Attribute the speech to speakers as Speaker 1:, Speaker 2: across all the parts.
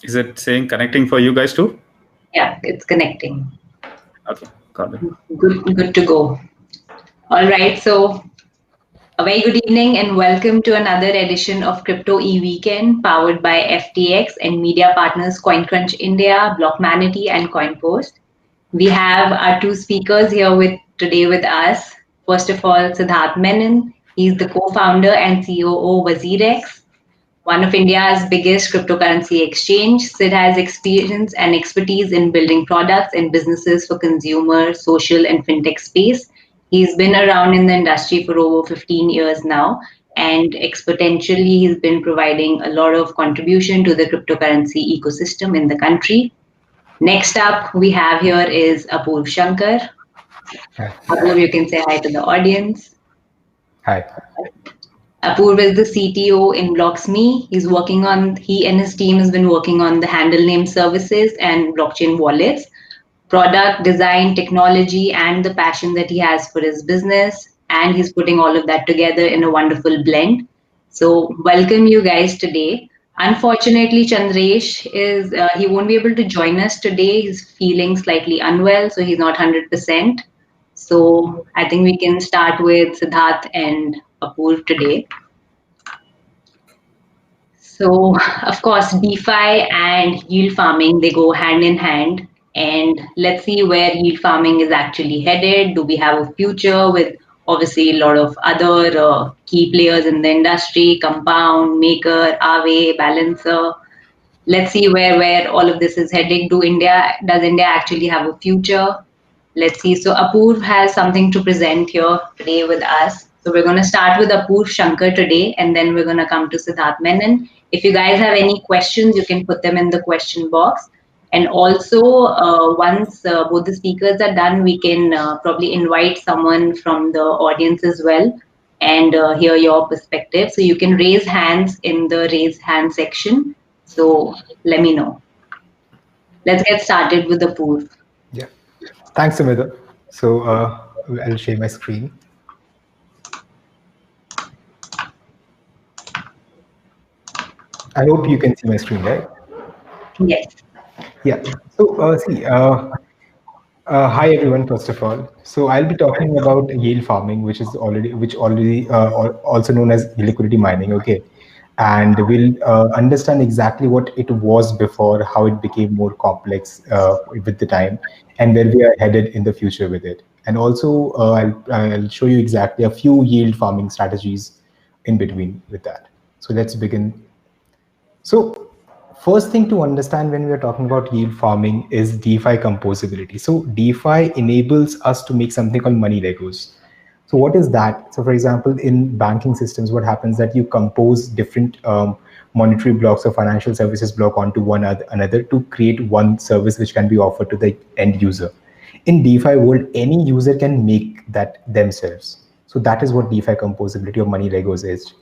Speaker 1: Is it saying connecting for you guys too?
Speaker 2: Yeah, it's connecting.
Speaker 1: Okay, got it.
Speaker 2: Good to go. All right, so a very good evening and welcome to another edition of Crypto eWEEKEND powered by FTX and media partners CoinCrunch India, Blockmanity and CoinPost. We have our two speakers here today with us. First of all, Siddharth Menon. He's the co-founder and COO WazirX, one of India's biggest cryptocurrency exchange. Sid has experience and expertise in building products and businesses for consumer, social, and fintech space. He's been around in the industry for over 15 years now, and exponentially, he's been providing a lot of contribution to the cryptocurrency ecosystem in the country. Next up, we have here is Apoorv Shankar. Apoorv, you can say hi to the audience.
Speaker 3: Hi.
Speaker 2: Apoorv is the CTO in inbloxme. He and his team has been working on the handle name services and blockchain wallets, product design, technology, and the passion that he has for his business. And he's putting all of that together in a wonderful blend. So welcome you guys today. Unfortunately, Chandresh he won't be able to join us today. He's feeling slightly unwell, so he's not 100%. So I think we can start with Siddharth and Apoorv today. So, of course, DeFi and yield farming, they go hand in hand. And let's see where yield farming is actually headed. Do we have a future with obviously a lot of other key players in the industry, Compound, Maker, Aave, Balancer. Let's see where all of this is heading. Does India actually have a future? Let's see. So Apoorv has something to present here today with us. So we're going to start with Apoorv Shankar today, and then we're going to come to Siddharth Menon. If you guys have any questions, you can put them in the question box. And also, once both the speakers are done, we can probably invite someone from the audience as well and hear your perspective. So you can raise hands in the raise hand section. So let me know. Let's get started with Apoorv.
Speaker 3: Yeah. Thanks, Amida. So I'll share my screen. I hope you can see my screen, right?
Speaker 2: Yes.
Speaker 3: Yeah. So hi everyone. First of all, so I'll be talking about yield farming, which already also known as liquidity mining. Okay, and we'll understand exactly what it was before, how it became more complex with the time, and where we are headed in the future with it. And also, I'll show you exactly a few yield farming strategies in between with that. So let's begin. So first thing to understand when we're talking about yield farming is DeFi composability. So DeFi enables us to make something called money Legos. So what is that? So for example, in banking systems, what happens that you compose different monetary blocks or financial services block onto one another to create one service which can be offered to the end user. In DeFi world, any user can make that themselves. So that is what DeFi composability or money Legos is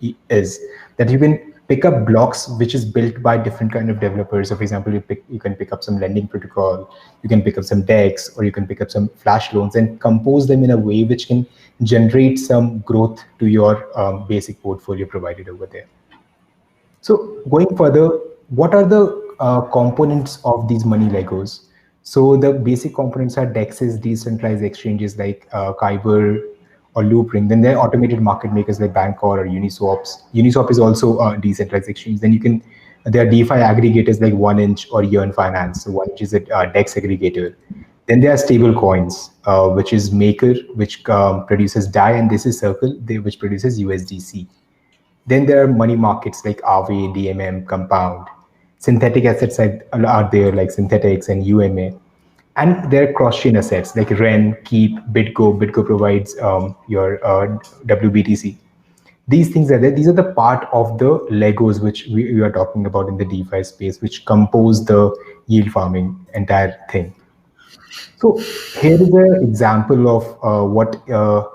Speaker 3: that you can pick up blocks which is built by different kind of developers. So for example, you can pick up some lending protocol, you can pick up some DEX, or you can pick up some flash loans and compose them in a way which can generate some growth to your basic portfolio provided over there. So going further, what are the components of these money Legos? So the basic components are DEXs, decentralized exchanges like Kyber, or Loopring. Then there are automated market makers like Bancor or Uniswaps. Uniswap is also a decentralized exchange. Then there are DeFi aggregators like 1inch or UniLend Finance. So 1inch is a DEX aggregator. Then there are stable coins, which is Maker, which produces DAI, and this is Circle, which produces USDC. Then there are money markets like Aave, DMM, Compound. Synthetic assets are there like Synthetics and UMA. And there are cross-chain assets like REN, Keep, BitGo. BitGo provides your WBTC. These things are there. These are the part of the Legos which we are talking about in the DeFi space, which compose the yield farming entire thing. So here is an example of what DeFi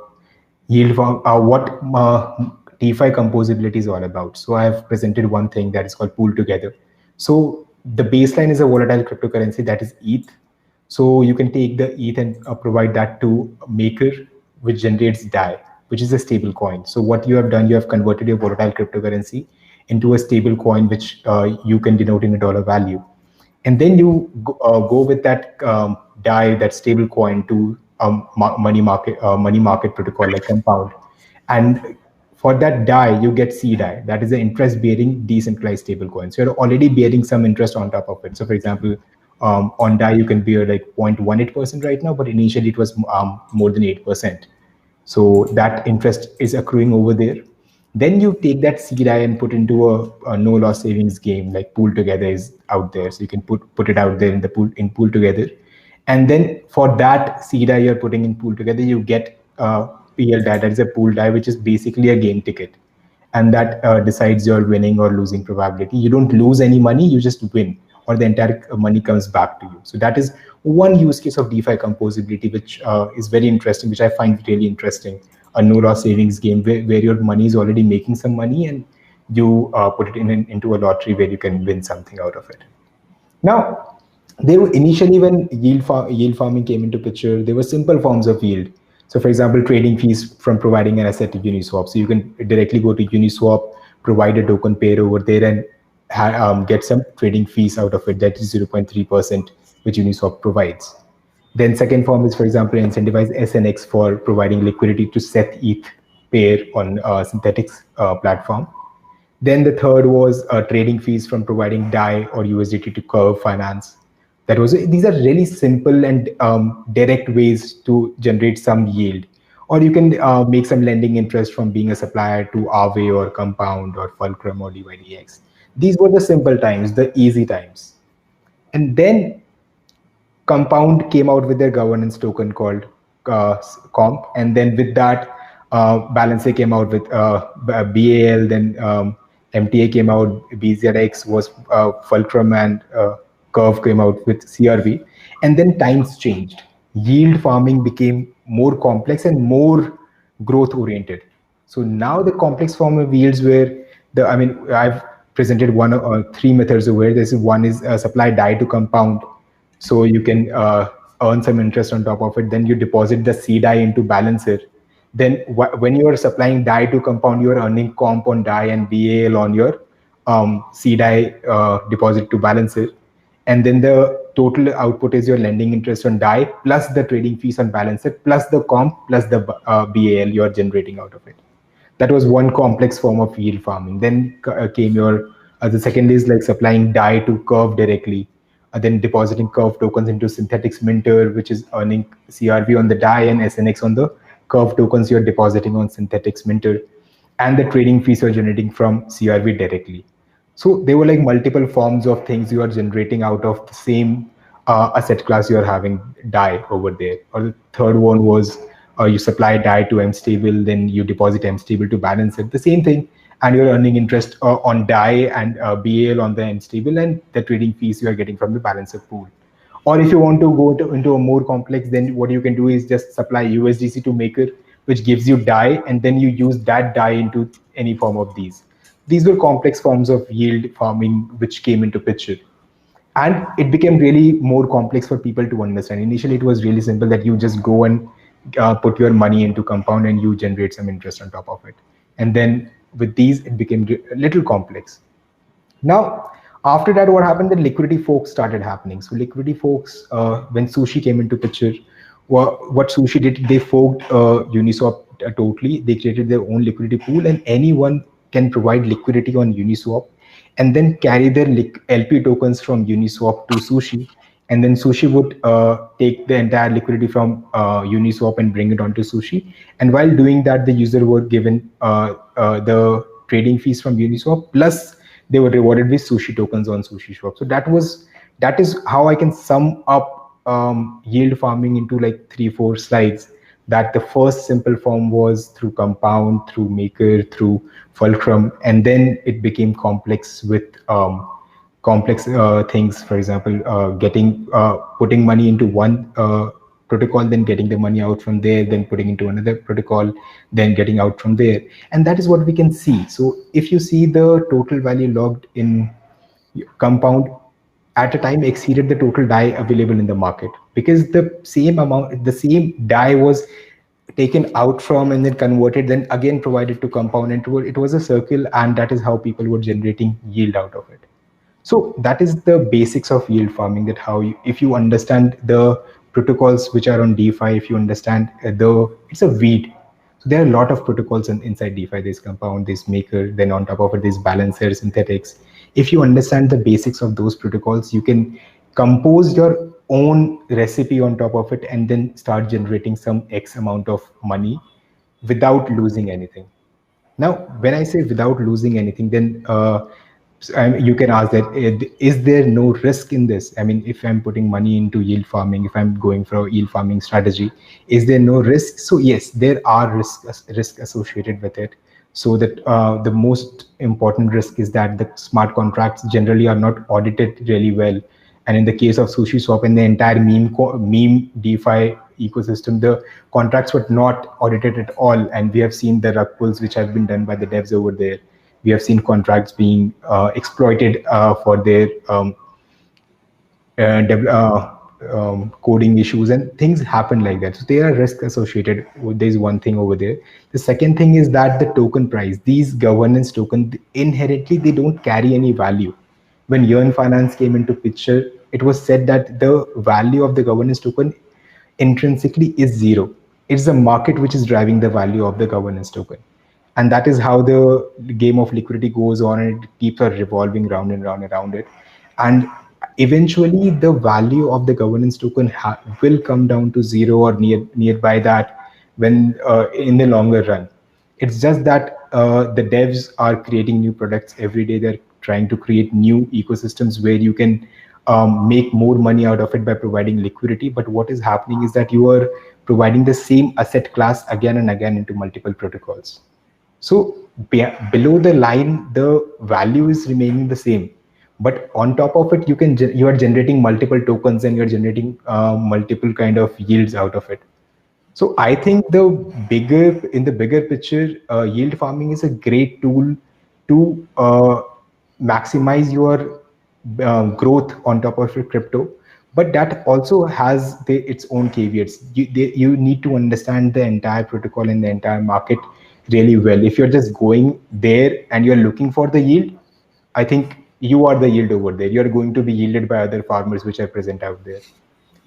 Speaker 3: composability is all about. So I have presented one thing that is called pool together. So the baseline is a volatile cryptocurrency that is ETH. So you can take the ETH and provide that to Maker, which generates DAI, which is a stable coin. So what you have done, you have converted your volatile cryptocurrency into a stable coin, which you can denote in a dollar value. And then you go with that DAI, that stable coin, to money market protocol like Compound. And for that DAI, you get CDAI, that is an interest-bearing decentralized stablecoin. So you're already bearing some interest on top of it. So for example, on DAI, you can bear like 0.18% right now, but initially it was more than 8%. So that interest is accruing over there. Then you take that CDI and put into a no loss savings game, like Pool Together is out there. So you can put it out there in the Pool Together. And then for that CDI you're putting in Pool Together, you get PL DAI, that is a pool DAI, which is basically a game ticket. And that decides your winning or losing probability. You don't lose any money, you just win, or the entire money comes back to you. So that is one use case of DeFi composability, which is very interesting, which I find really interesting. A no loss savings game where your money is already making some money and you put it into a lottery where you can win something out of it. Now, they were initially, when yield farming came into picture, there were simple forms of yield. So for example, trading fees from providing an asset to Uniswap. So you can directly go to Uniswap, provide a token pair over there, and get some trading fees out of it. That is 0.3%, which Uniswap provides. Then second form is, for example, incentivize SNX for providing liquidity to Seth ETH pair on Synthetics platform. Then the third was trading fees from providing DAI or USDT to Curve Finance. These are really simple and direct ways to generate some yield. Or you can make some lending interest from being a supplier to Aave or Compound or Fulcrum or DYDX. These were the simple times, the easy times. And then Compound came out with their governance token called Comp, and then with that, Balance came out with BAL. Then MTA came out, WazirX was Fulcrum, and Curve came out with CRV. And then times changed. Yield farming became more complex and more growth oriented. So now the complex form of yields where I've presented one or three methods where this one is supply DAI to Compound. So you can earn some interest on top of it. Then you deposit the CDAI into Balancer. Then when you are supplying DAI to Compound, you are earning comp on DAI and BAL on your CDAI deposit to Balancer. And then the total output is your lending interest on DAI plus the trading fees on Balancer plus the comp plus the BAL you are generating out of it. That was one complex form of yield farming. Then came your the second is like supplying DAI to Curve directly. Then depositing Curve tokens into Synthetics Minter, which is earning CRV on the DAI and SNX on the Curve tokens you're depositing on Synthetics Minter, and the trading fees you're generating from CRV directly. So there were like multiple forms of things you are generating out of the same asset class you're having DAI over there. Or the third one was you supply DAI to MStable, then you deposit MStable to Balance it. The same thing. And you're earning interest on DAI and BAL on the MStable, and the trading fees you are getting from the Balancer pool. Or if you want to go into a more complex, then what you can do is just supply USDC to Maker, which gives you DAI, and then you use that DAI into any form of these. These were complex forms of yield farming which came into picture. And it became really more complex for people to understand. Initially, it was really simple that you just go and put your money into Compound and you generate some interest on top of it. And then with these, it became a little complex. Now, after that, what happened? The liquidity forks started happening. So liquidity forks, when Sushi came into picture, what Sushi did, they forked Uniswap totally. They created their own liquidity pool, and anyone can provide liquidity on Uniswap and then carry their LP tokens from Uniswap to Sushi. And then Sushi would take the entire liquidity from Uniswap and bring it onto Sushi. And while doing that, the user were given the trading fees from Uniswap, plus they were rewarded with Sushi tokens on SushiSwap. So that is how I can sum up yield farming into like 3-4 slides. That the first simple form was through Compound, through Maker, through Fulcrum, and then it became complex with complex things. For example, putting money into one protocol, then getting the money out from there, then putting into another protocol, then getting out from there. And that is what we can see. So if you see the total value logged in Compound at a time exceeded the total DAI available in the market, because the same DAI was taken out from and then converted, then again provided to compound, and it was a circle, and that is how people were generating yield out of it. So that is the basics of yield farming. That how you, if you understand the protocols which are on DeFi, if you understand it's a weed. So there are a lot of protocols inside DeFi. There's compound, there's maker, then on top of it there's balancer, synthetics. If you understand the basics of those protocols, you can compose your own recipe on top of it, and then start generating some X amount of money without losing anything. Now, when I say without losing anything, then you can ask that, is there no risk in this? I mean, if I'm putting money into yield farming, if I'm going for a yield farming strategy, is there no risk? So yes, there are risk associated with it. So that the most important risk is that the smart contracts generally are not audited really well. And in the case of SushiSwap and the entire meme DeFi ecosystem, the contracts were not audited at all. And we have seen the rug pulls which have been done by the devs over there. We have seen contracts being exploited for their coding issues, and things happen like that. So there are risks associated. There's one thing over there. The second thing is that the token price, these governance tokens, inherently they don't carry any value. When UniLend Finance came into picture, it was said that the value of the governance token intrinsically is zero. It's the market which is driving the value of the governance token. And that is how the game of liquidity goes on, and it keeps on revolving round and round around it. And eventually the value of the governance token will come down to zero or nearby that when in the longer run. It's just that the devs are creating new products every day. They're trying to create new ecosystems where you can make more money out of it by providing liquidity. But what is happening is that you are providing the same asset class again and again into multiple protocols. So below the line, the value is remaining the same, but on top of it, you are generating multiple tokens, and you're generating multiple kind of yields out of it. So I think in the bigger picture, yield farming is a great tool to maximize your growth on top of your crypto. But that also has its own caveats. You need to understand the entire protocol and the entire market really well. If you're just going there and you're looking for the yield, I think you are the yield over there. You're going to be yielded by other farmers which are present out there.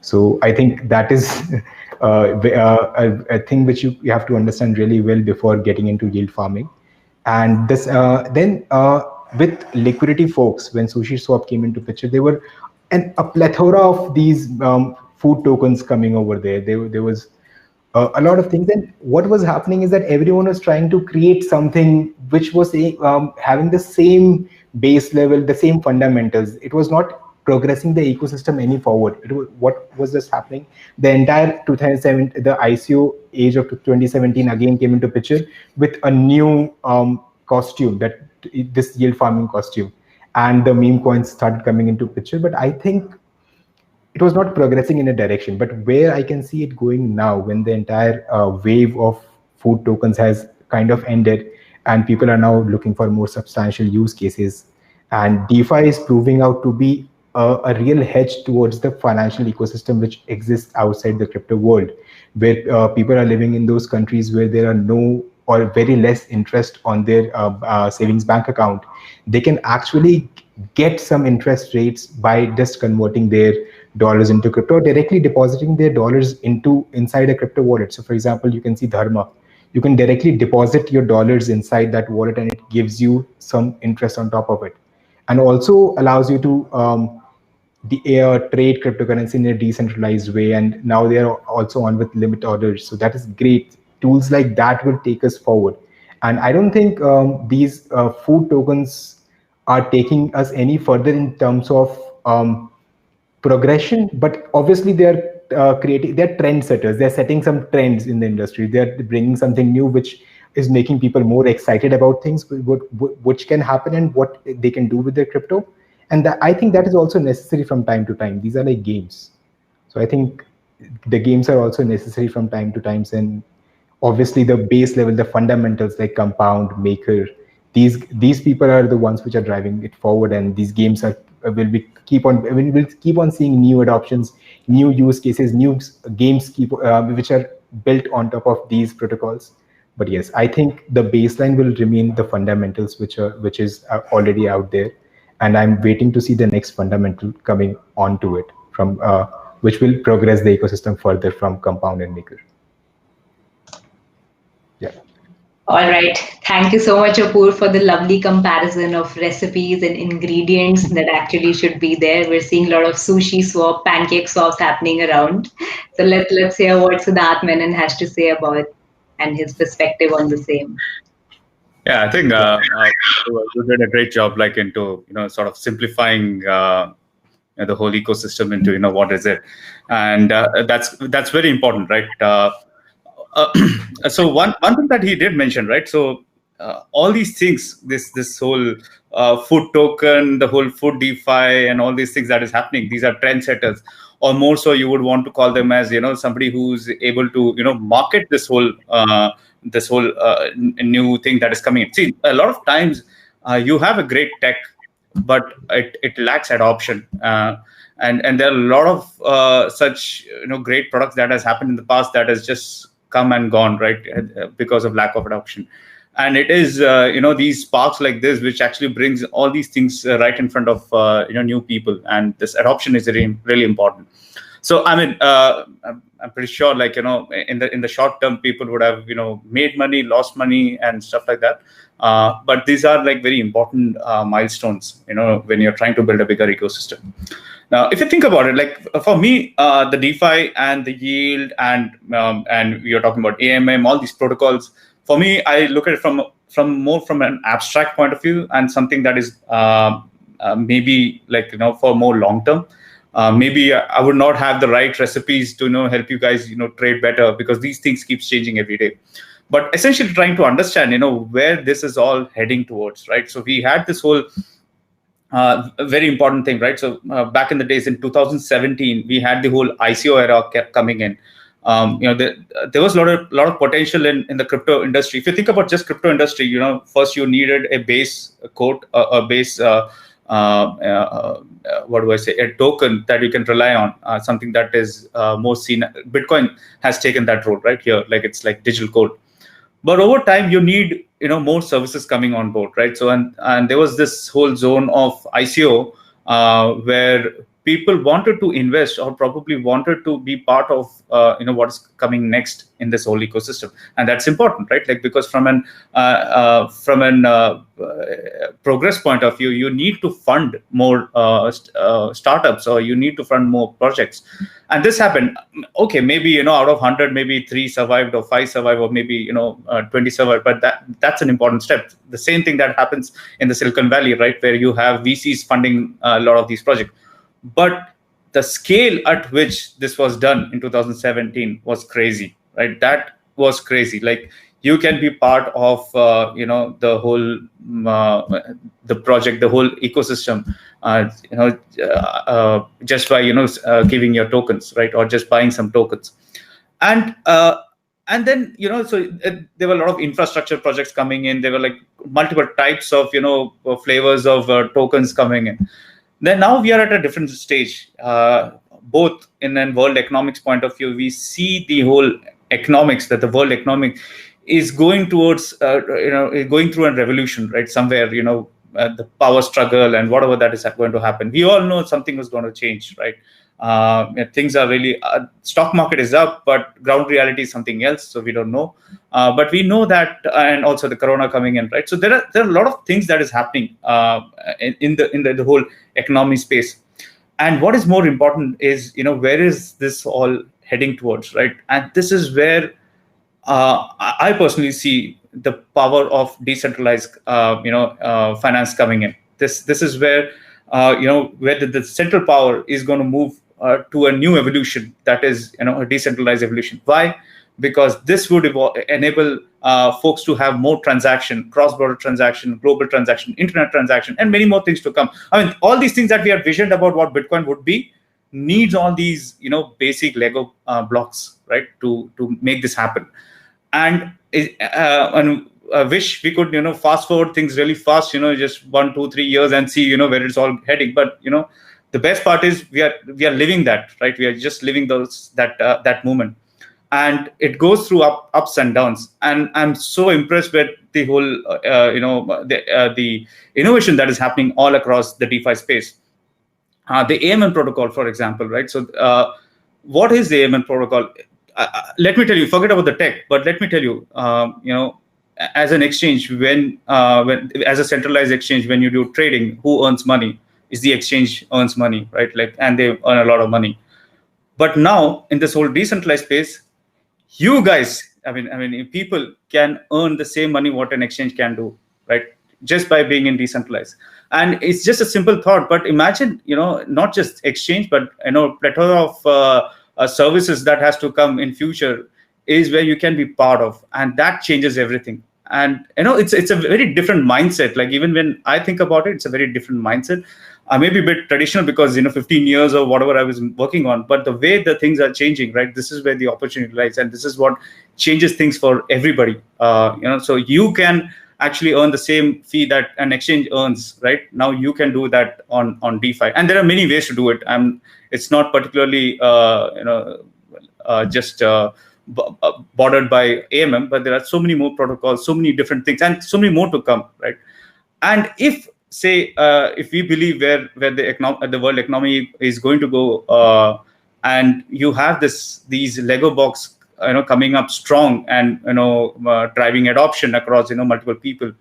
Speaker 3: So I think that is a thing which you have to understand really well before getting into yield farming. And this then with liquidity folks, when SushiSwap came into picture, there were a plethora of these food tokens coming over there. There was a lot of things, and what was happening is that everyone was trying to create something which was having the same base level, the same fundamentals. It was not progressing the ecosystem any forward. What was just happening? The entire 2007, the ICO age of 2017 again came into picture with a new costume, that this yield farming costume, and the meme coins started coming into picture. But I think it was not progressing in a direction. But where I can see it going now, when the entire wave of food tokens has kind of ended, and people are now looking for more substantial use cases, and DeFi is proving out to be a real hedge towards the financial ecosystem which exists outside the crypto world, where people are living in those countries where there are no or very less interest on their savings bank account. They can actually get some interest rates by just converting their dollars into crypto, directly depositing their dollars inside a crypto wallet. So for example, you can see Dharma. You can directly deposit your dollars inside that wallet, and it gives you some interest on top of it, and also allows you to trade cryptocurrency in a decentralized way. And now they are also on with limit orders. So that is great. Tools like that will take us forward. And I don't think these food tokens are taking us any further in terms of progression, but obviously they're they're trendsetters. They're setting some trends in the industry. They're bringing something new which is making people more excited about things which can happen and what they can do with their crypto. And I think that is also necessary from time to time. These are like games. So I think the games are also necessary from time to time. And obviously the base level, the fundamentals like compound, maker, these people are the ones which are driving it forward, and these games are we'll keep on seeing new adoptions, new use cases, new games which are built on top of these protocols. But yes, I think the baseline will remain the fundamentals, which is already out there, and I'm waiting to see the next fundamental coming onto it from which will progress the ecosystem further from Compound and Maker. Yeah.
Speaker 2: All right. Thank you so much, Apoorv, for the lovely comparison of recipes and ingredients that actually should be there. We're seeing a lot of sushi swap, pancake swaps happening around. So let's hear what Siddharth Menon has to say about it and his perspective on the same.
Speaker 1: Yeah, I think you did a great job, like into sort of simplifying the whole ecosystem into what is it, and that's very important, right? So one thing that he did mention, right? So all these things, this whole food token, the whole food DeFi, and all these things that is happening, these are trendsetters, or more so you would want to call them as somebody who's able to market this whole new thing that is coming in. See, a lot of times you have a great tech, but it lacks adoption. And there are a lot of such great products that has happened in the past that has just come and gone, right, because of lack of adoption. And it is these sparks like this which actually brings all these things right in front of new people, and this adoption is really, really important. So I mean, I'm pretty sure, like in the short term, people would have made money, lost money, and stuff like that. But these are like very important milestones, when you're trying to build a bigger ecosystem. Now, if you think about it, like for me, the DeFi and the yield and you're talking about AMM, all these protocols. For me, I look at it from more from an abstract point of view, and something that is maybe like for more long term. Maybe I would not have the right recipes to help you guys trade better, because these things keeps changing every day. But essentially trying to understand where this is all heading towards, right? So we had this whole very important thing, right? So back in the days in 2017, we had the whole ICO era kept coming in. There was a lot of potential in the crypto industry. If you think about just crypto industry, first you needed a base quote, a base what do I say, a token that you can rely on, something that is more seen. Bitcoin has taken that role right here, like it's like digital code. But over time, you need more services coming on board, right? So and there was this whole zone of ICO where people wanted to invest, or probably wanted to be part of what is coming next in this whole ecosystem, and that's important, right? Like, because from an progress point of view, you need to fund more startups, or you need to fund more projects. And this happened. Okay, maybe out of 100, maybe 3 survived, or 5 survived, or maybe 20 survived. But that's an important step. The same thing that happens in the Silicon Valley, right, where you have VCs funding a lot of these projects. But the scale at which this was done in 2017 was crazy, right? That was crazy. Like, you can be part of the whole the project, the whole ecosystem, just by giving your tokens, right, or just buying some tokens. And then so there were a lot of infrastructure projects coming in. There were like multiple types of flavors of tokens coming in. Then now we are at a different stage, both in a world economics point of view. We see the whole economics, that the world economic is going towards, going through a revolution, right? Somewhere, the power struggle and whatever that is going to happen. We all know something is going to change, right? Things are really, stock market is up, but ground reality is something else. So we don't know, but we know that, and also the corona coming in, right? So there are a lot of things that is happening in the whole economy space. And what is more important is, where is this all heading towards, right? And this is where I personally see the power of decentralized, finance coming in. This is where, where the central power is going to move to a new evolution, that is, a decentralized evolution. Why? Because this would enable folks to have more transaction, cross-border transaction, global transaction, internet transaction, and many more things to come. I mean, all these things that we have visioned about what Bitcoin would be needs all these, basic Lego blocks, right, to make this happen. And I wish we could, fast forward things really fast, just 1, 2, 3 years and see, where it's all heading. But, the best part is we are living that, right? We are just living that moment. And it goes through ups and downs. And I'm so impressed with the whole, the innovation that is happening all across the DeFi space. The Amn Protocol, for example, right? So what is the Amn Protocol? Let me tell you, forget about the tech, but let me tell you, as an exchange, when as a centralized exchange, when you do trading, who earns money? Is the exchange earns money, right? And they earn a lot of money. But now in this whole decentralized space, you guys, I mean, people can earn the same money what an exchange can do, right? Just by being in decentralized. And it's just a simple thought, but imagine, not just exchange, but, plethora of services that has to come in future is where you can be part of, and that changes everything. And, it's a very different mindset. Like, even when I think about it, it's a very different mindset. I may be a bit traditional because, 15 years or whatever I was working on, but the way the things are changing, right? This is where the opportunity lies, and this is what changes things for everybody. So you can actually earn the same fee that an exchange earns, right? Now you can do that on DeFi, and there are many ways to do it. It's not particularly, just bordered by AMM, but there are so many more protocols, so many different things, and so many more to come, right? And if we believe where the world economy is going to go, and you have these Lego blocks, coming up strong and driving adoption across multiple people,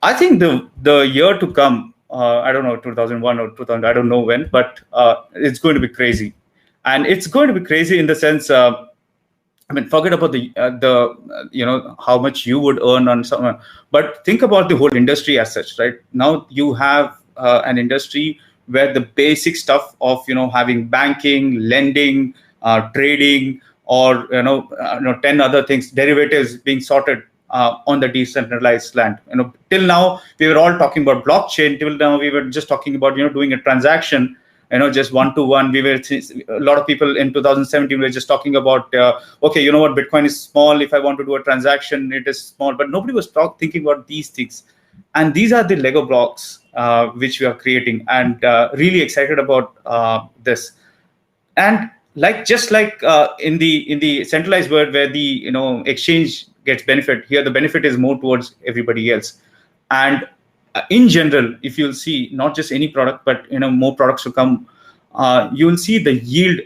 Speaker 1: I think the year to come, I don't know, 2001 or 2000, I don't know when, but it's going to be crazy, and it's going to be crazy in the sense. Forget about the how much you would earn on someone, but think about the whole industry as such, right? Now you have an industry where the basic stuff of having banking, lending, trading, or 10 other things, derivatives being sorted on the decentralized land. Till now we were all talking about blockchain. Till now we were just talking about doing a transaction. Just one-to-one. A lot of people in 2017 were just talking about, okay, what, Bitcoin is small. If I want to do a transaction, it is small. But nobody was thinking about these things. And these are the Lego blocks which we are creating, and really excited about this. And just like in the centralized world where the exchange gets benefit, here the benefit is more towards everybody else. And in general, if you'll see, not just any product, but more products to come, you will see the yield,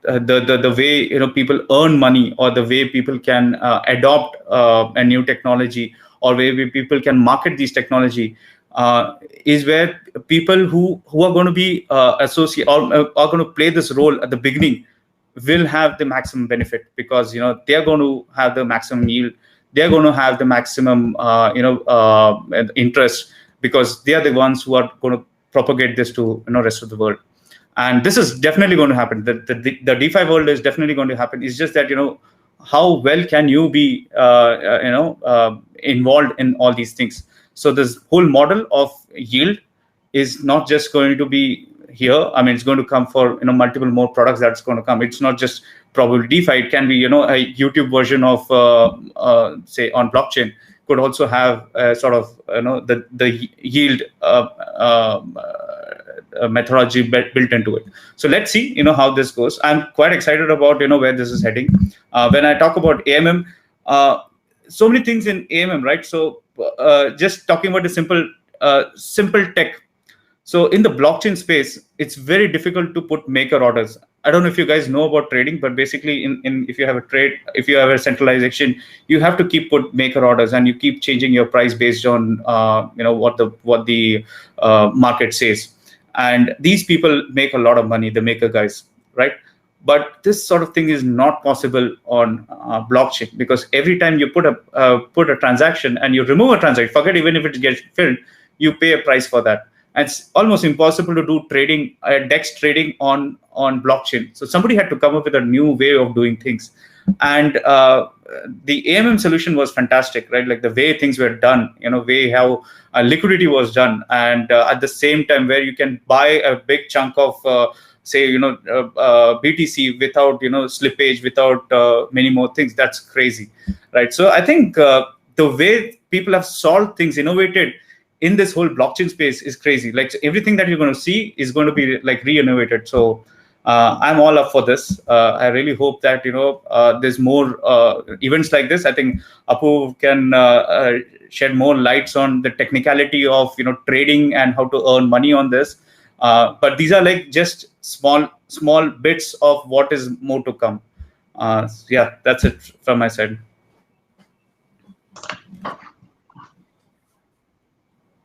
Speaker 1: the way people earn money, or the way people can adopt a new technology, or way people can market these technology, is where people who are going to be associate or are going to play this role at the beginning will have the maximum benefit, because they're going to have the maximum yield. They're going to have the maximum, interest, because they are the ones who are going to propagate this to rest of the world. And this is definitely going to happen. The DeFi world is definitely going to happen. It's just that how well can you be involved in all these things. So this whole model of yield is not just going to be here. It's going to come for multiple more products that's going to come. It's not just probably DeFi. It can be a YouTube version of say on blockchain could also have sort of the yield methodology built into it. So let's see how this goes. I'm quite excited about where this is heading. When I talk about AMM, so many things in AMM, right? So just talking about the simple tech. So in the blockchain space, it's very difficult to put maker orders. I don't know if you guys know about trading, but basically, if you have a trade, if you have a centralized exchange, you have to keep put maker orders, and you keep changing your price based on what the market says. And these people make a lot of money, the maker guys, right? But this sort of thing is not possible on blockchain, because every time you put a transaction and you remove a transaction, forget even if it gets filled, you pay a price for that. And it's almost impossible to do trading, DEX trading on blockchain. So somebody had to come up with a new way of doing things. And the AMM solution was fantastic, right? Like the way things were done, way how liquidity was done. And at the same time, where you can buy a big chunk of say, BTC without, slippage, without many more things. That's crazy, right? So I think the way people have solved things, innovated in this whole blockchain space is crazy. Like everything that you're going to see is going to be like re-innovated. So I'm all up for this. I really hope that there's more events like this. I think Apoorv can shed more lights on the technicality of trading and how to earn money on this. But these are like just small bits of what is more to come. Yeah, that's it from my side.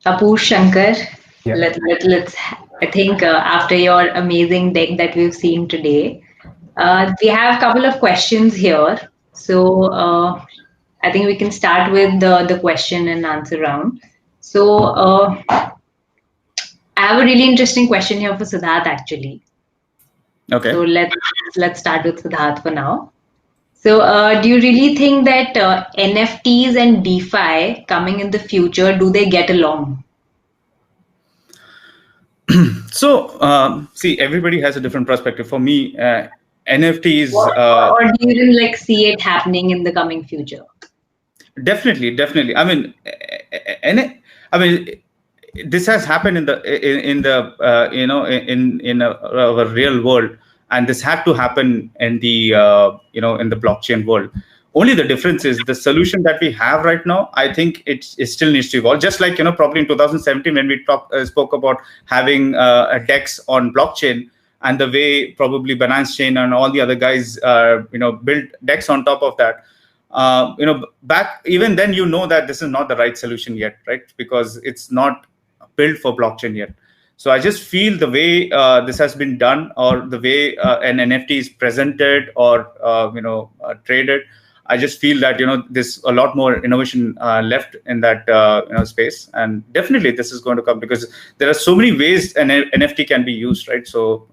Speaker 2: Apoorv Shankar,
Speaker 3: Yeah.
Speaker 2: let's. I think after your amazing deck that we've seen today, we have a couple of questions here. So I think we can start with the question and answer round. So I have a really interesting question here for Siddharth actually.
Speaker 1: Okay.
Speaker 2: So let's start with Siddharth for now. So do you really think that NFTs and DeFi coming in the future, do they get along?
Speaker 1: So see, everybody has a different perspective. For me, NFTs.
Speaker 2: Or do you even like see it happening in the coming future?
Speaker 1: Definitely. I mean, this has happened in our real world, and this had to happen in the in the blockchain world. Only the difference is the solution that we have right now. I think it still needs to evolve. Just like probably in 2017 when we spoke about having a DEX on blockchain, and the way probably Binance Chain and all the other guys built DEX on top of that. Back even then, that this is not the right solution yet, right? Because it's not built for blockchain yet. So I just feel the way this has been done, or the way an NFT is presented or traded, I just feel that there's a lot more innovation left in that space, and definitely this is going to come because there are so many ways an NFT can be used, right? So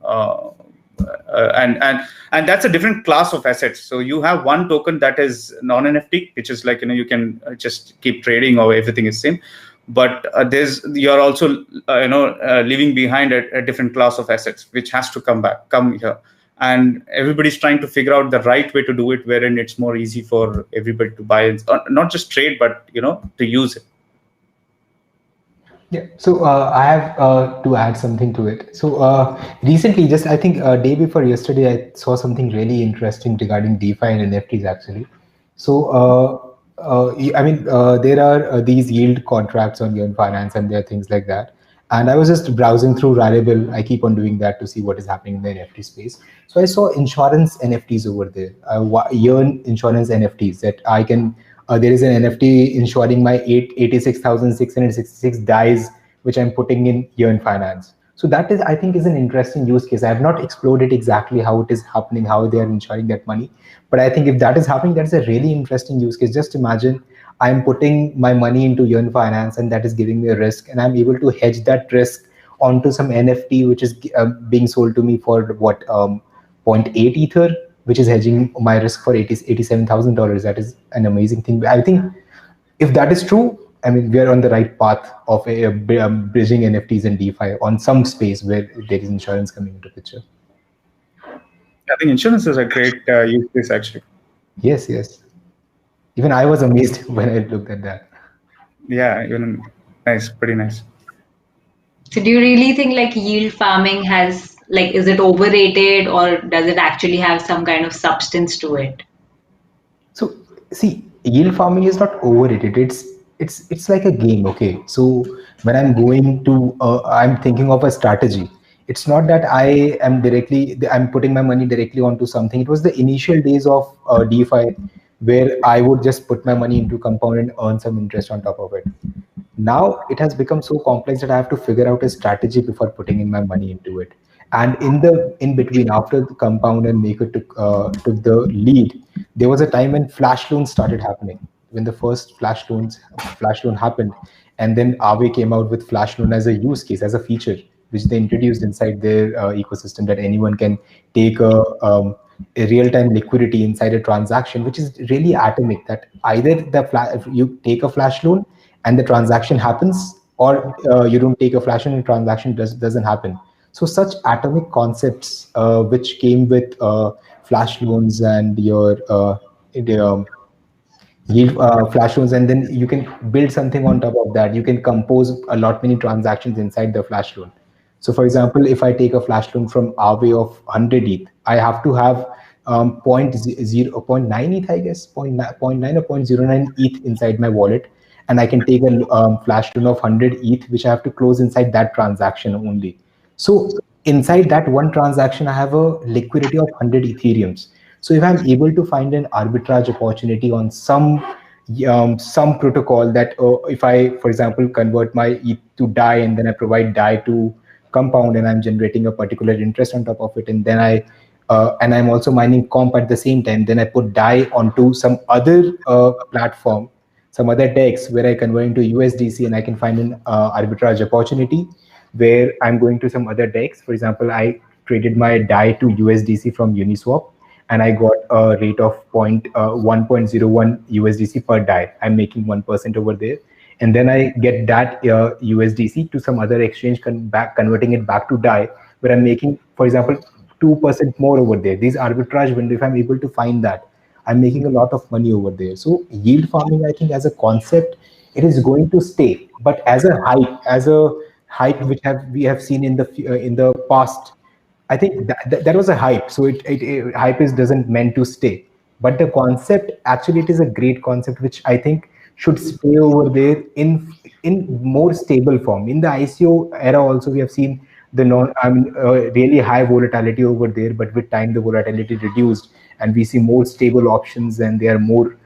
Speaker 1: and that's a different class of assets. So you have one token that is non-NFT, which is like you can just keep trading or everything is same. But you're also leaving behind a different class of assets which has to come here. And everybody's trying to figure out the right way to do it, wherein it's more easy for everybody to buy it, not just trade, but to use it.
Speaker 3: Yeah, so I have to add something to it. So recently, just I think day before yesterday, I saw something really interesting regarding DeFi and NFTs actually. So there are these yield contracts on UniLend Finance, and there are things like that. And I was just browsing through Rarible. I keep on doing that to see what is happening in the NFT space. So I saw insurance NFTs over there, yearn insurance NFTs that I can. There is an NFT insuring my 86,666 dies, which I'm putting in yearn finance. So that is, I think, is an interesting use case. I have not explored it exactly how it is happening, how they are insuring that money. But I think if that is happening, that's a really interesting use case. Just imagine I'm putting my money into yearn finance, and that is giving me a risk, and I'm able to hedge that risk onto some NFT, which is being sold to me for what 0.8 Ether, which is hedging my risk for $87,000. That is an amazing thing. I think if that is true, I mean, we are on the right path of bridging NFTs and DeFi on some space where there is insurance coming into picture.
Speaker 1: I think insurance is a great use case, actually.
Speaker 3: Yes. Even I was amazed when I looked at that.
Speaker 1: Yeah, nice, pretty nice.
Speaker 2: So do you really think like yield farming has is it overrated, or does it actually have some kind of substance to it?
Speaker 3: So see, yield farming is not overrated. It's like a game. Okay, so when I'm going to I'm thinking of a strategy. It's not that I'm putting my money directly onto something. It was the initial days of DeFi where I would just put my money into compound and earn some interest on top of it. Now it has become so complex that I have to figure out a strategy before putting in my money into it. And in between, after the compound and maker took the lead, there was a time when flash loans started happening. When the first flash loan happened, and then Aave came out with flash loan as a use case, as a feature, which they introduced inside their ecosystem, that anyone can take a real-time liquidity inside a transaction, which is really atomic. That either you take a flash loan and the transaction happens, or you don't take a flash loan and the transaction doesn't happen. So such atomic concepts which came with flash loans and your yield flash loans, and then you can build something on top of that. You can compose a lot many transactions inside the flash loan. So for example, if I take a flash loan from Aave of 100 ETH, I have to have point zero point 0.9 ETH, I guess, point 0.9 or point 0.09 ETH inside my wallet. And I can take a flash loan of 100 ETH, which I have to close inside that transaction only. So inside that one transaction, I have a liquidity of 100 Ethereums. So if I'm able to find an arbitrage opportunity on some protocol that if I, for example, convert my ETH to DAI and then I provide DAI to Compound and I'm generating a particular interest on top of it, and then and I'm also mining Comp at the same time, then I put DAI onto some other platform, some other DEX where I convert into USDC and I can find an arbitrage opportunity where I'm going to some other DEX. For example, I traded my DAI to USDC from Uniswap and I got a rate of 1.01 USDC per DAI. I'm making 1% over there. And then I get that USDC to some other exchange, converting it back to DAI, where I'm making, for example, 2% more over there. These arbitrage window, if I'm able to find that, I'm making a lot of money over there. So yield farming, I think as a concept, it is going to stay. But as a hype which we have seen in the past, I think that was a hype. So hype doesn't meant to stay. But the concept, actually, it is a great concept, which I think should stay over there in more stable form. In the ICO era also, we have seen really high volatility over there, but with time the volatility reduced and we see more stable options and there are more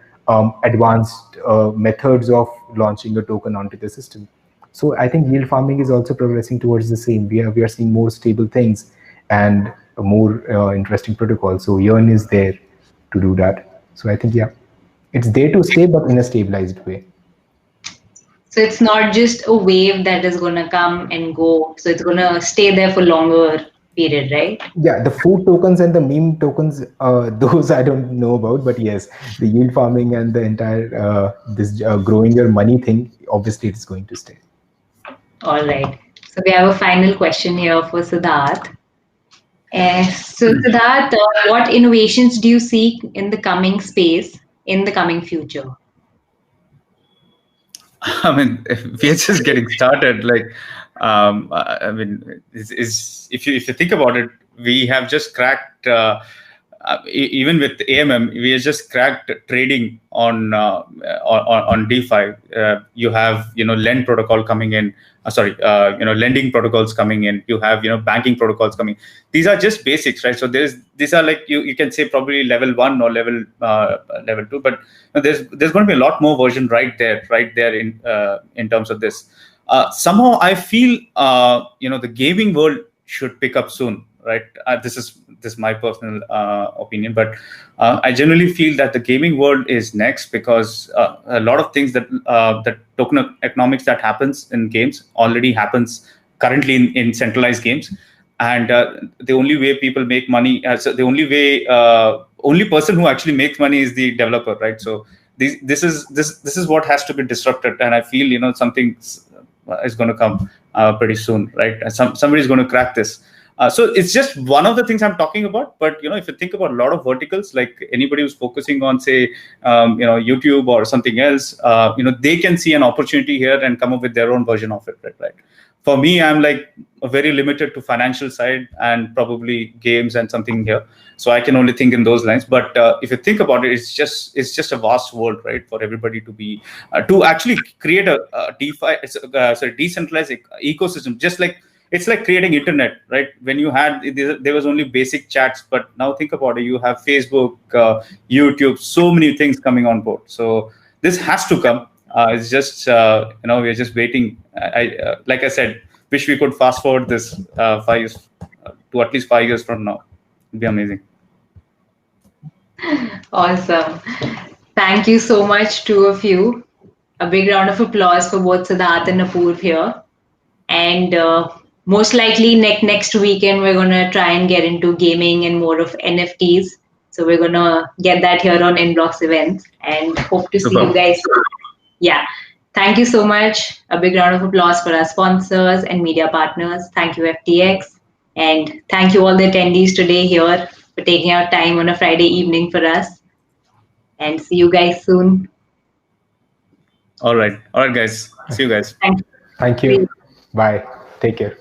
Speaker 3: advanced methods of launching a token onto the system. So I think yield farming is also progressing towards the same. We are seeing more stable things and a more interesting protocol. So Yearn is there to do that. So I think, yeah, it's there to stay, but in a stabilized way.
Speaker 2: So it's not just a wave that is going to come and go. So it's going to stay there for longer period, right?
Speaker 3: Yeah, the food tokens and the meme tokens, those I don't know about, but yes, the yield farming and the entire growing your money thing, obviously it's going to stay.
Speaker 2: All right. So we have a final question here for Siddharth. So Siddharth, what innovations do you seek in the coming space, in the coming future?
Speaker 1: I mean, we're just getting started. I mean, if you think about it, we have just cracked. Even with AMM, we have just cracked trading on DeFi. You have Lend protocol coming in. Lending protocols coming in. You have banking protocols coming. These are just basics, right? So these are like you can say probably level 1 or level 2, but there's going to be a lot more version right there in terms of this. Somehow I feel the gaming world should pick up soon, right? This is my personal opinion, but I generally feel that the gaming world is next because a lot of things that token economics that happens in games already happens currently in centralized games, and the only way people make money, so the only person who actually makes money is the developer, right? So this is what has to be disrupted, and I feel something is going to come pretty soon, right? And somebody's going to crack this. So it's just one of the things I'm talking about. But if you think about a lot of verticals, like anybody who's focusing on, say, YouTube or something else, they can see an opportunity here and come up with their own version of it, right? For me, I'm like very limited to financial side and probably games and something here. So I can only think in those lines. But if you think about it, it's just a vast world, right? For everybody to be to actually create a DeFi, decentralized ecosystem, just like. It's like creating internet, right? When you had, there was only basic chats, but now think about it, you have Facebook, YouTube, so many things coming on board. So this has to come. It's just, we're just waiting. Like I said, wish we could fast forward this 5 years to at least 5 years from now. It'd be amazing.
Speaker 2: Awesome. Thank you so much, two of you. A big round of applause for both Siddharth and Apoorv here. And most likely next weekend, we're going to try and get into gaming and more of NFTs. So we're going to get that here on Inblox events and hope to see you guys. Yeah. Thank you so much. A big round of applause for our sponsors and media partners. Thank you, FTX. And thank you all the attendees today here for taking out time on a Friday evening for us. And see you guys soon.
Speaker 1: All right, guys. See you guys.
Speaker 2: Thank you.
Speaker 3: Thank you. Bye. Take care.